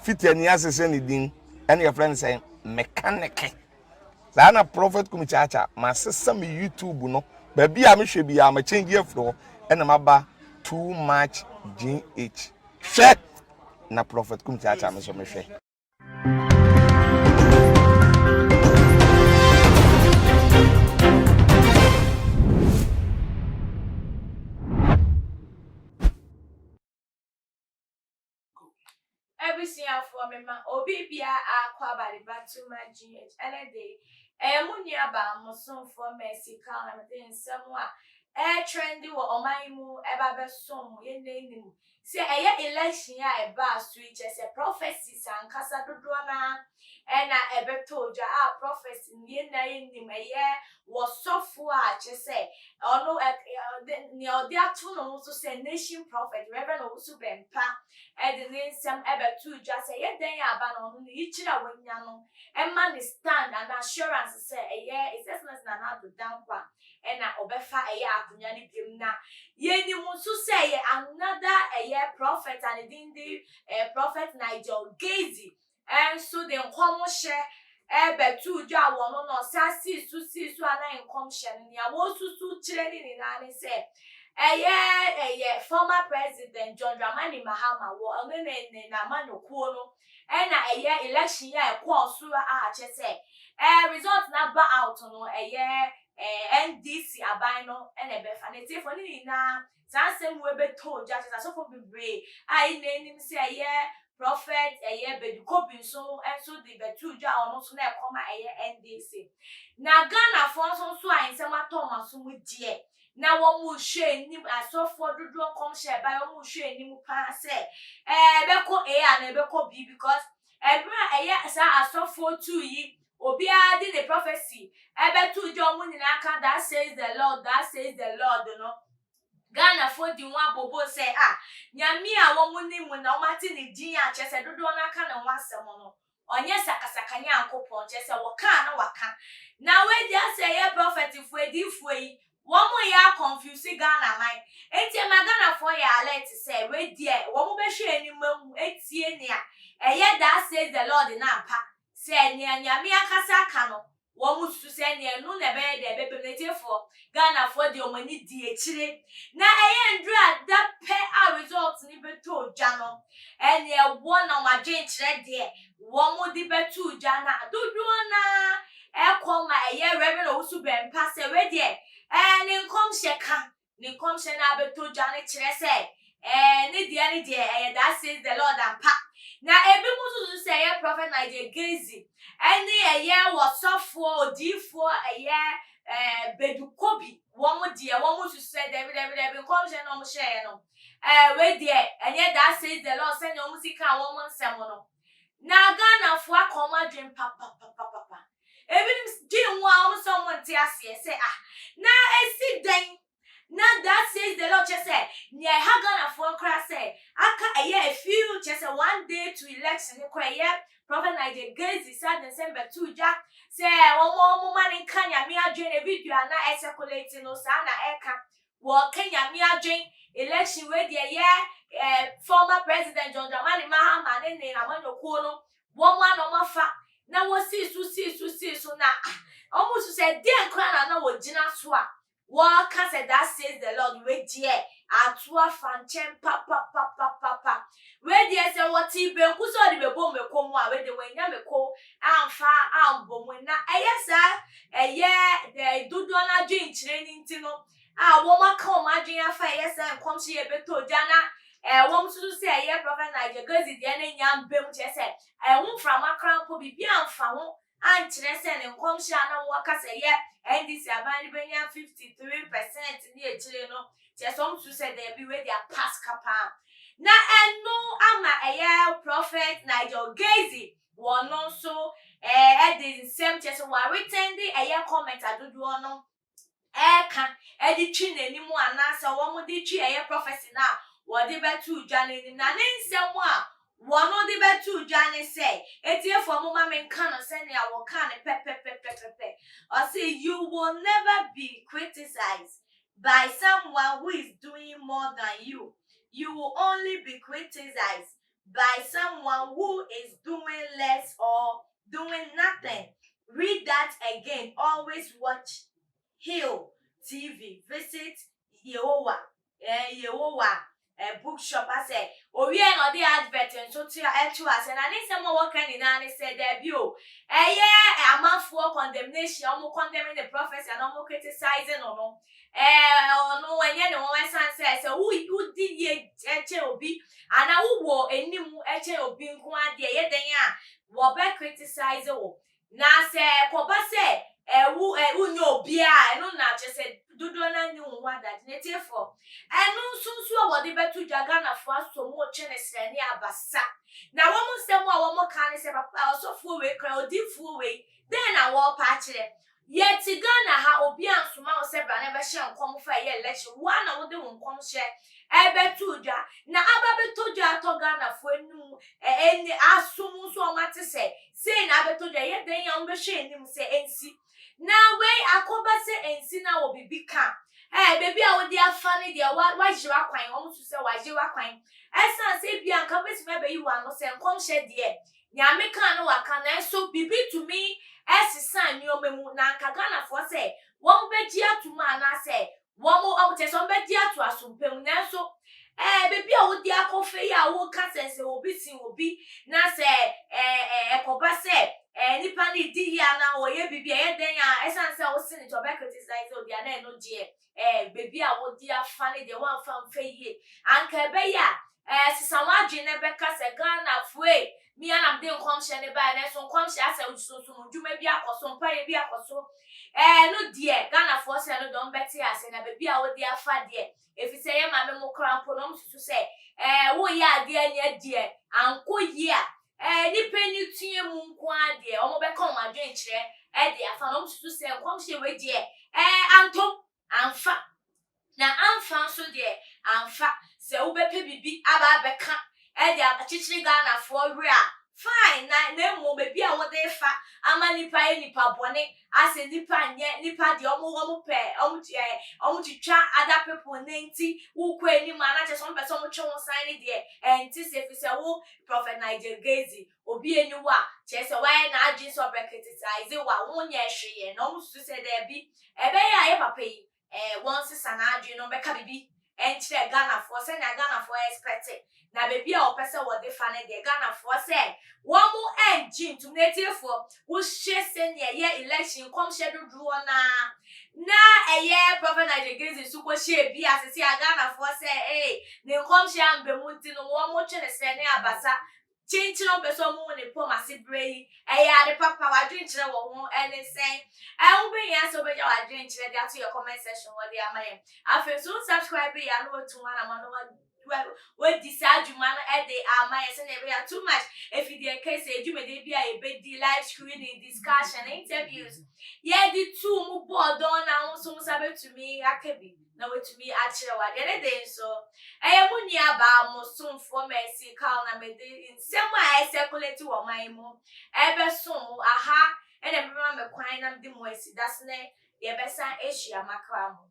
fit ani asese ne din ene your friend say mechanic za na prophet kumichacha ma sesa me YouTube no ba bia me hwe bia ma change afro ene maba too much GH hwe na prophet kumichacha me so me hwe everything for me ma obi bia akwa bari batuma GH ene dey munia ba moson for Mercy Crown na me nsem a trendy wo oman mu eba be som ye nenim se election a eba switch se prophecies ankasa dodo na ena ebetoja prophecy ye na yenim wo sofo a che se ono ni odi ato no so se nation prophet reverend Owusu Bempa the nsem ebetuja se ye den ya aba no no yichira wanya no emma ni stand and assurance say is essence na na do dankwa ena obefa akunya ni biem na yeni musu say another prophet and the prophet Nigel Gazy and so the nkomo hye betuja wono no sasi su ana nkom hye ni ya wo susu kire ni na ne say former president John Dramani Mahama wo ne na manokuo no ena election ya ekwoso a che say result na ba out no NDC aban no ena be fa ne tie for ni na sansem we beto ja che so for bebre ai nenim say prophet Bedukobi so enso the betu ja ono so na ekoma NDC na Ghana for so ainsem atoma so mu die na wo mu hwe nim asofo dodo kom hye ba wo mu hwe nim pa se beko na beko B because ebra sa asofo tu yi obi ade the prophecy betu jo mu nyina aka that says the Lord no Ghana for di nwa bobo say nyame a wo mu nim na wo mate ne din a che se dodo na aka na ho asem no onye sakasaka nya ankopon che se wo ka na waka na we dia say prophet fu edifu yi womo ya confuse Ghana man etie Ghana for ya alert say we die womo be hwe animu etie ne that says the Lord na pa say nyame akasa aka no womo susu say ne no na be de be netie for Ghana for the omani di ekire na ndra da pe a result ni beto ja no ene wona ma dwen kire de womo di beto ja na dodo na ekoma Reverend Owusu Bempa say we die ni nkom hye na beto jane kire say ni die that says the Lord and pa na ebi musu say prophet Nigel Gazy eni wasofo odifo Bedukobi womo die womo su say David nkom hye no mo hye no we die enye that says the Lord say no musika womo nsem no na Ghana fo akoma dwen papa ebi din wa so mo ntia se say na esi den na that says the Lord just say near Ghana for cry say aka a few just 1 day to election prophet Nigel Gazy said December 2 ja say wo man kanya mi adwen video na circulating no sa na eka wo kanya mi adwen election we the former president John Dramani Mahama ne na manokuo no wo ma no mafa na wo si so na almost said den kwana na wo gina so a wo ka said that says the Lord we die atua fanchem papa we die say what be nkuso de bebo mekomu a we de wanya meko amfa ambomu na sa the dodo na dwen kire ni ntino wo maka o madwen afa sa nkomhye ye beto jana wo msusu say prophet Nigel Gazy de na nyambem che say wo frama krampo bibi amfa ho ankyere se ne nkomhye na wo ka say NDC abani benya 53% ni ekire no che some to say they be where their pass kapa na eno ama prophet Nigel Gazy wono so the same che so wa written the comment adodo no ka edi twi nanimu anasa wo mo di twi prophecy na wo de betu dwane na ne nsem a wono de betu dwane say etie for mo ma menka no say ne awo ka ne pepe or say you will never be criticized by someone who is doing more than you will only be criticized by someone who is doing less or doing nothing. Read that again. Always watch Hill TV. Visit Yehowa. Yehowa. Bookshop. I say, we are the advert and so to us. And I need someone working in and said debut. A month for condemnation, almost condemning the prophets and almost criticizing or no. No, when you know, my son says, so who did ye be? And I will any more being quite the yet, what back criticize. Na say, Papa say, who no beer, no just said, do not know what that native for. And no soon what the better Jagana for us so much and a bassa. Now, almost some more can say, also full way, crowd, deep full way, then I walk patch it. Yet, Tigana, how Obian Sumao said, I never shall come for a election. One of them won't come share. Ebetuja na ababetuja atogana fuenu eni asumu so mate say na abetuja ye den ya mbehwe nim say ensi na we akoba say ensi na wo bibika baby a wo dia fane dia wa jiwa kwan wo so say wa jiwa kwan esa say bia nka betime be yi wa no say nkom hye de nyame kan no waka na so bibi to me esisa nyomemu na nka gana fo say wo beji atuma na say womo awute so mbedi atu asumpem na so baby a wodi akofe ya wo ka sense obi sin obi na se ekoba se nipa ni di ya na wo ye bibi e den ya esan se wo sin to be criticize obi na no je baby a wodi afane de wan fam fe ye anka be ya sisa wadwe ne be ka se Ghana fue mi anam de nkomhye ne ba na so nkomhye asa ususu dwuma bi akoso mpa ye bi akoso no die Ghana for say no don beti ase na baby a wo di afa de if say ye mame mo krampo no msusu say wo ya de anya die anko yi a ni peni tue mu nko ade o mo be ka o ma dwen kire de afa no msusu say nkomhye we de antom amfa na amfa so de amfa se wo be pe bibi aba be ka de achichiri Ghana for we a fine na mo baby a wo de fa ama nipa bone ase nipa nye nipa de omo pe omo twa other people nenti wo kwa ni ma na che so person mo twe wo sign de enti se fi se wo Prophet Nigel Gazi obi eni wa che se why na agin so criticize wa wo nya hweye na omo su se de bi ebe ya ye papa yi won se sana agin no be ka bibi enchire Ghana for se na Ghana for expect na baby a opese wo de fa ne de Ghana for se wo mu engine to native for wo hye se ne ye election come schedule na eye Prophet Nigel Gazi su ko hye bi asese Ghana for se ne come hye ambe munti no wo mu twe ne se ne abasa chinchino beso mu ne po masibrai ade papa wa drinchire wo ho ene sen wo be ya so be ja wa drinchire dia to your comment section wo dia amaye afi so subscribe ya no to one amano what decide you man they are my too much if you dey case you may be a big live screening discussion interviews yeah the two mu board on now so sabe to me akabi na we to me actually what the day so mu ni aba mo so for mercy call na me in some way circulate wo man mu be so aha e na me kwan na me mo esi that's ne ye be san issue amakra mo